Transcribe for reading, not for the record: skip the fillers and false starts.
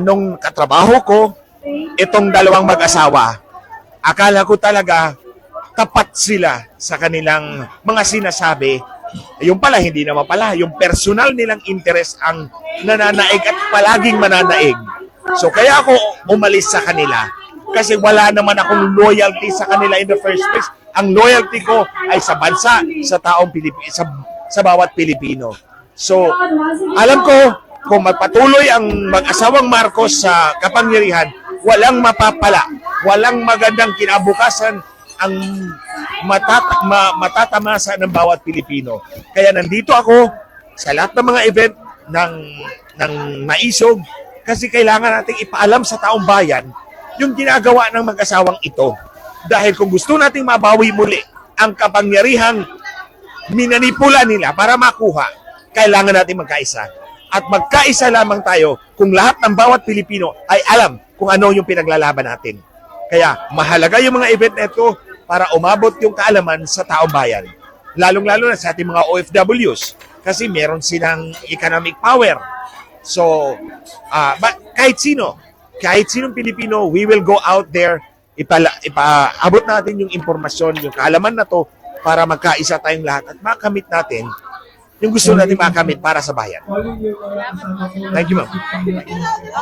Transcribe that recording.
nung katrabaho ko, itong dalawang mag-asawa, akala ko talaga tapat sila sa kanilang mga sinasabi. Yung pala, hindi naman pala. Yung personal nilang interest ang nananaig at palaging mananaig. So kaya ako umalis sa kanila kasi wala naman akong loyalty sa kanila in the first place. Ang loyalty ko ay sa bansa, sa taong Pilipino, sa bawat Pilipino. So, alam ko, kung magpatuloy ang mag-asawang Marcos sa kapangyarihan, walang mapapala, walang magandang kinabukasan ang matatamasa ng bawat Pilipino. Kaya nandito ako sa lahat ng mga event ng Maisog kasi kailangan nating ipaalam sa taong bayan yung ginagawa ng mag-asawang ito. Dahil kung gusto nating mabawi muli ang kapangyarihang minanipula nila para makuha, kailangan natin magkaisa. At magkaisa lamang tayo kung lahat ng bawat Pilipino ay alam kung ano yung pinaglalaban natin. Kaya mahalaga yung mga event na ito para umabot yung kaalaman sa taong bayan. Lalong-lalo na sa ating mga OFWs kasi meron silang economic power. So, kahit sinong Pilipino, we will go out there, ipaabot natin yung impormasyon, yung kaalaman na to para magkaisa tayong lahat at makamit natin yung gusto natin makamit para sa bayan. Thank you, ma'am.